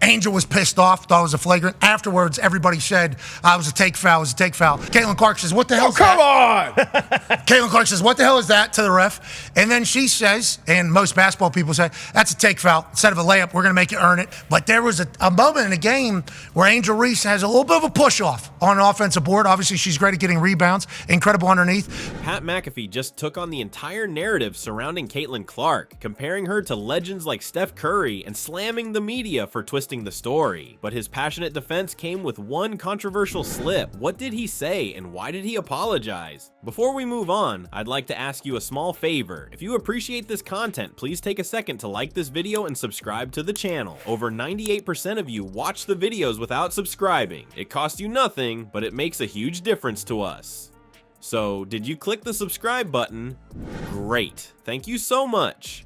Angel was pissed off, thought it was a flagrant. Afterwards, everybody said, it was a take foul, it was a take foul. Caitlin Clark says, what the hell is come that? on! Caitlin Clark says, what the hell is that, to the ref? And then she says, and most basketball people say, that's a take foul. Instead of a layup, we're going to make you earn it. But there was a moment in the game where Angel Reese has a little bit of a push-off on an offensive board. Obviously, she's great at getting rebounds, incredible underneath. Pat McAfee just took on the entire narrative surrounding Caitlin Clark, comparing her to legends like Steph Curry and slamming the media for twisting the story. But his passionate defense came with one controversial slip. What did he say and why did he apologize? Before we move on, I'd like to ask you a small favor. If you appreciate this content, please take a second to like this video and subscribe to the channel. Over 98% of you watch the videos without subscribing. It costs you nothing, but it makes a huge difference to us. So, did you click the subscribe button? Great. Thank you so much.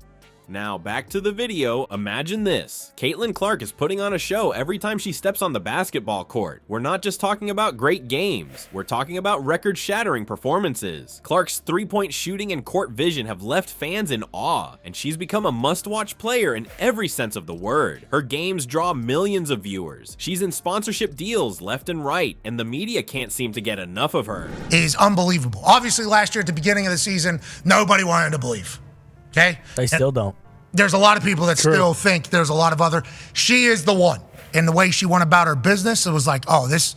Now back to the video. Imagine this. Caitlin Clark is putting on a show every time she steps on the basketball court. We're not just talking about great games. We're talking about record-shattering performances. Clark's three-point shooting and court vision have left fans in awe, and she's become a must-watch player in every sense of the word. Her games draw millions of viewers. She's in sponsorship deals left and right, and the media can't seem to get enough of her. Is unbelievable. Obviously, last year at the beginning of the season, nobody wanted to believe. Okay? They still don't. There's a lot of people that still think there's a lot of other. She is the one. And the way she went about her business, it was like, oh, this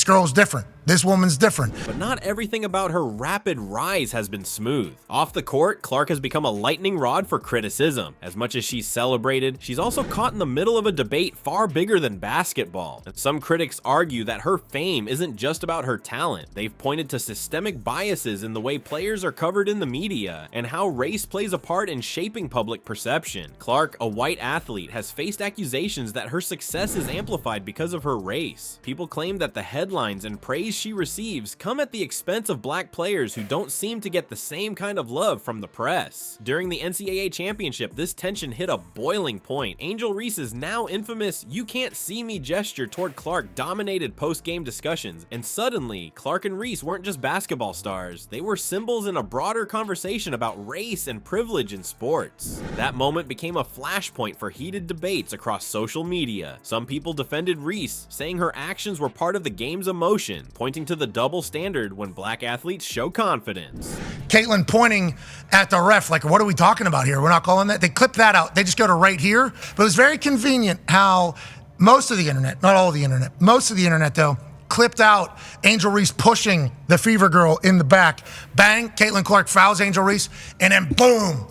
girl's different. This woman's different. But not everything about her rapid rise has been smooth. Off the court, Clark has become a lightning rod for criticism. As much as she's celebrated, she's also caught in the middle of a debate far bigger than basketball. And some critics argue that her fame isn't just about her talent. They've pointed to systemic biases in the way players are covered in the media and how race plays a part in shaping public perception. Clark, a white athlete, has faced accusations that her success is amplified because of her race. People claim that the headlines and praise she receives come at the expense of black players who don't seem to get the same kind of love from the press. During the NCAA championship, this tension hit a boiling point. Angel Reese's now infamous "you can't see me" gesture toward Clark dominated post-game discussions, and suddenly, Clark and Reese weren't just basketball stars, they were symbols in a broader conversation about race and privilege in sports. That moment became a flashpoint for heated debates across social media. Some people defended Reese, saying her actions were part of the game's emotion, pointing to the double standard when black athletes show confidence. Caitlin pointing at the ref, like, what are we talking about here? We're not calling that. They clipped that out. They just go to right here. But it was very convenient how most of the internet, not all of the internet, most of the internet though, clipped out Angel Reese pushing the Fever Girl in the back. Bang, Caitlin Clark fouls Angel Reese, and then boom,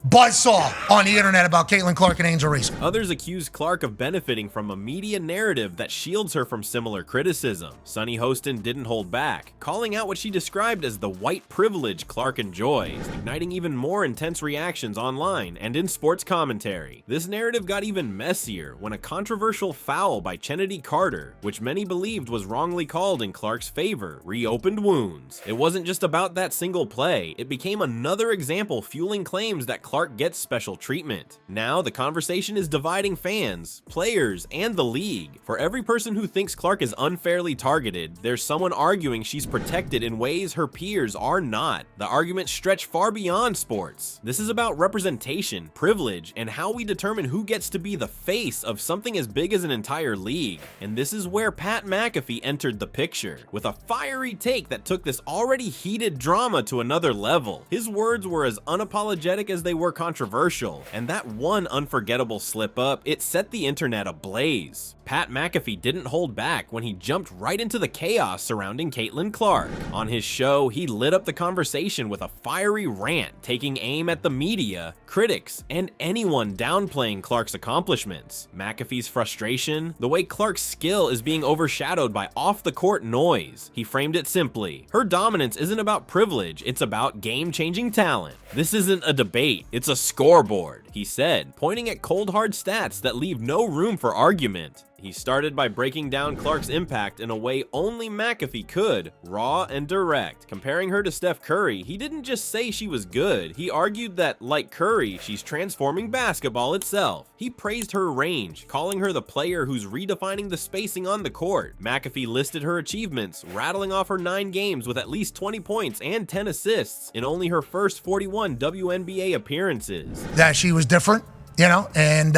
buzzsaw on the internet about Caitlin Clark and Angel Reese. Others accuse Clark of benefiting from a media narrative that shields her from similar criticism. Sunny Hostin didn't hold back, calling out what she described as the white privilege Clark enjoys, igniting even more intense reactions online and in sports commentary. This narrative got even messier when a controversial foul by Chennedy Carter, which many believed was wrongly called in Clark's favor, reopened wounds. It wasn't just about that single play, it became another example fueling claims that Clark gets special treatment. Now the conversation is dividing fans, players, and the league. For every person who thinks Clark is unfairly targeted, there's someone arguing she's protected in ways her peers are not. The arguments stretch far beyond sports. This is about representation, privilege, and how we determine who gets to be the face of something as big as an entire league. And this is where Pat McAfee entered the picture, with a fiery take that took this already heated drama to another level. His words were as unapologetic as they were controversial, and that one unforgettable slip up, it set the internet ablaze. Pat McAfee didn't hold back when he jumped right into the chaos surrounding Caitlin Clark. On his show, he lit up the conversation with a fiery rant, taking aim at the media, critics, and anyone downplaying Clark's accomplishments. McAfee's frustration, the way Clark's skill is being overshadowed by off-the-court noise. He framed it simply: her dominance isn't about privilege, it's about game-changing talent. This isn't a debate, it's a scoreboard, he said, pointing at cold hard stats that leave no room for argument. He started by breaking down Clark's impact in a way only McAfee could, raw and direct. Comparing her to Steph Curry, he didn't just say she was good, he argued that, like Curry, she's transforming basketball itself. He praised her range, calling her the player who's redefining the spacing on the court. McAfee listed her achievements, rattling off her 9 games with at least 20 points and 10 assists in only her first 41 WNBA appearances. That she was different, you know, and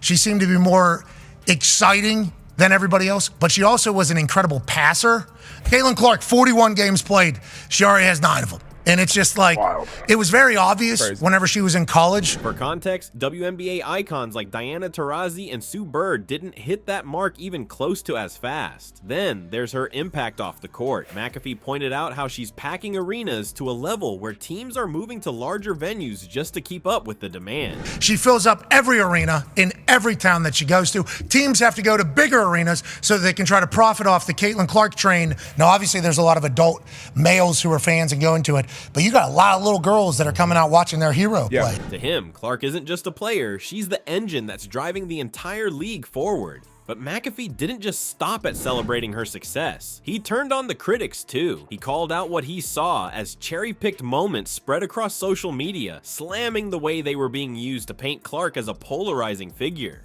she seemed to be more exciting than everybody else, but she also was an incredible passer. Caitlin Clark, 41 games played. She already has 9 of them. And it's just like, wild. It was very obvious whenever she was in college. For context, WNBA icons like Diana Taurasi and Sue Bird didn't hit that mark even close to as fast. Then there's her impact off the court. McAfee pointed out how she's packing arenas to a level where teams are moving to larger venues just to keep up with the demand. She fills up every arena in every town that she goes to. Teams have to go to bigger arenas so that they can try to profit off the Caitlin Clark train. Now, obviously, there's a lot of adult males who are fans and go into it. But you got a lot of little girls that are coming out watching their hero play. To him, Clark isn't just a player, she's the engine that's driving the entire league forward. But McAfee didn't just stop at celebrating her success. He turned on the critics too. He called out what he saw as cherry-picked moments spread across social media, slamming the way they were being used to paint Clark as a polarizing figure.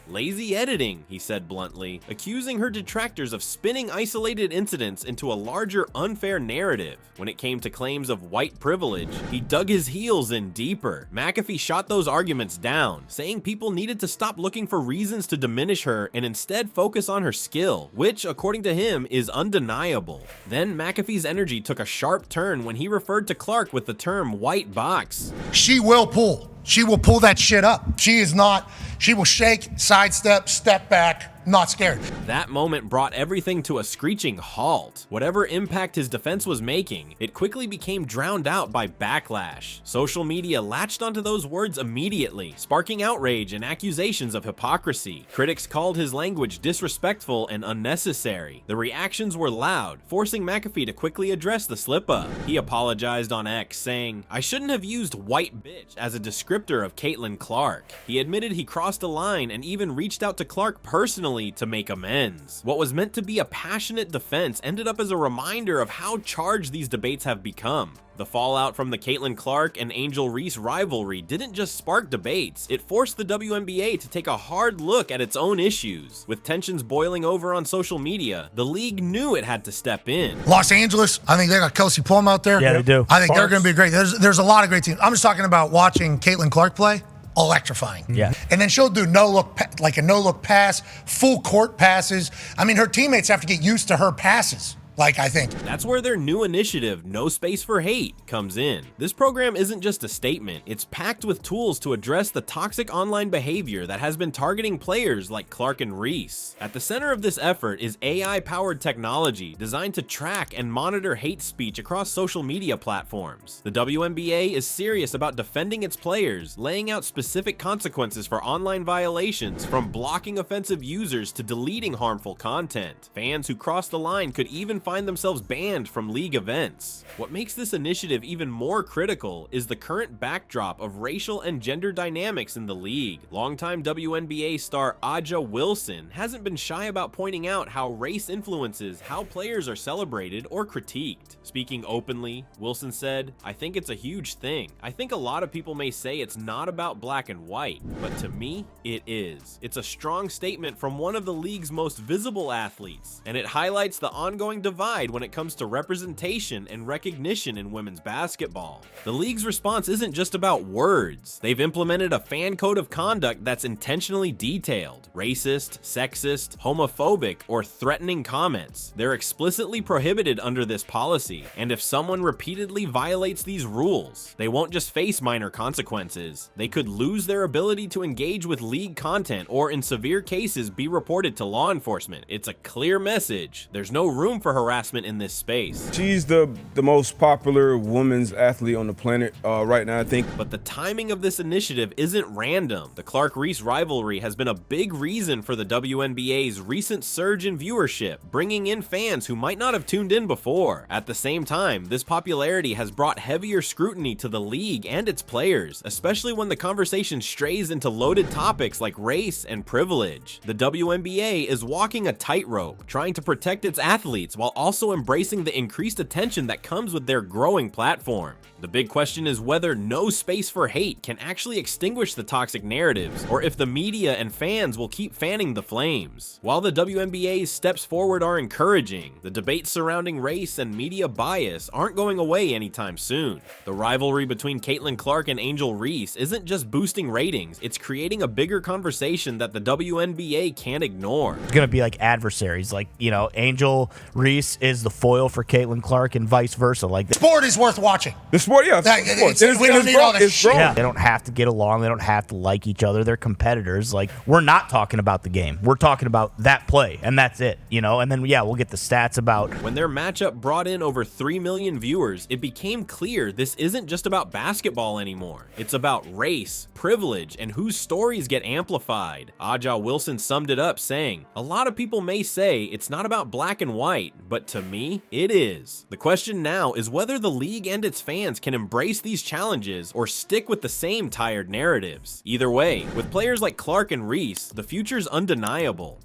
Lazy editing, he said bluntly, accusing her detractors of spinning isolated incidents into a larger unfair narrative. When it came to claims of white privilege, he dug his heels in deeper. McAfee shot those arguments down, saying people needed to stop looking for reasons to diminish her and instead focus on her skill, which, according to him, is undeniable. Then McAfee's energy took a sharp turn when he referred to Clark with the term white box. She will pull. She will pull that shit up. She is not, she will shake, sidestep, step back, not scared. That moment brought everything to a screeching halt. Whatever impact his defense was making, it quickly became drowned out by backlash. Social media latched onto those words immediately, sparking outrage and accusations of hypocrisy. Critics called his language disrespectful and unnecessary. The reactions were loud, forcing McAfee to quickly address the slip-up. He apologized on X, saying, "I shouldn't have used white bitch as a descriptor of Caitlin Clark." He admitted he crossed a line and even reached out to Clark personally to make amends. What was meant to be a passionate defense ended up as a reminder of how charged these debates have become. The fallout from the Caitlin Clark and Angel Reese rivalry didn't just spark debates, it forced the WNBA to take a hard look at its own issues. With tensions boiling over on social media, the league knew it had to step in. Los Angeles, I think they got Kelsey Plum out there. Yeah, they do. I think they're going to be great. There's a lot of great teams. I'm just talking about watching Caitlin Clark play. Electrifying. Yeah. And then she'll do a no-look pass, full court passes. I mean, her teammates have to get used to her passes. I think. That's where their new initiative, No Space for Hate, comes in. This program isn't just a statement, it's packed with tools to address the toxic online behavior that has been targeting players like Clark and Reese. At the center of this effort is AI-powered technology designed to track and monitor hate speech across social media platforms. The WNBA is serious about defending its players, laying out specific consequences for online violations, from blocking offensive users to deleting harmful content. Fans who cross the line could even find themselves banned from league events. What makes this initiative even more critical is the current backdrop of racial and gender dynamics in the league. Longtime WNBA star Aja Wilson hasn't been shy about pointing out how race influences how players are celebrated or critiqued. Speaking openly, Wilson said, "I think it's a huge thing. I think a lot of people may say it's not about black and white, but to me, it is. It's a strong statement from one of the league's most visible athletes, and it highlights the ongoing divide when it comes to representation and recognition in women's basketball." The league's response isn't just about words. They've implemented a fan code of conduct that's intentionally detailed. Racist, sexist, homophobic, or threatening comments. They're explicitly prohibited under this policy, and if someone repeatedly violates these rules, they won't just face minor consequences. They could lose their ability to engage with league content, or in severe cases be reported to law enforcement. It's a clear message. There's no room for harassment in this space. She's the most popular women's athlete on the planet right now, I think. But the timing of this initiative isn't random. The Clark-Reese rivalry has been a big reason for the WNBA's recent surge in viewership, bringing in fans who might not have tuned in before. At the same time, this popularity has brought heavier scrutiny to the league and its players, especially when the conversation strays into loaded topics like race and privilege. The WNBA is walking a tightrope, trying to protect its athletes while also embracing the increased attention that comes with their growing platform. The big question is whether no space for hate can actually extinguish the toxic narratives, or if the media and fans will keep fanning the flames. While the WNBA's steps forward are encouraging, the debates surrounding race and media bias aren't going away anytime soon. The rivalry between Caitlin Clark and Angel Reese isn't just boosting ratings, it's creating a bigger conversation that the WNBA can't ignore. It's gonna be like adversaries, like, you know, Angel Reese is the foil for Caitlin Clark and vice versa. Like, Sport is worth watching. The sport, yeah. We don't need all this shit. yeah, they don't have to get along. They don't have to like each other. They're competitors. Like, we're not talking about the game. We're talking about that play, and that's it, you know? And then, yeah, we'll get the stats about. When their matchup brought in over 3 million viewers, it became clear this isn't just about basketball anymore. It's about race, privilege, and whose stories get amplified. Aja Wilson summed it up saying, "A lot of people may say it's not about black and white, but to me, it is." The question now is whether the league and its fans can embrace these challenges or stick with the same tired narratives. Either way, with players like Clark and Reese, the future's undeniable.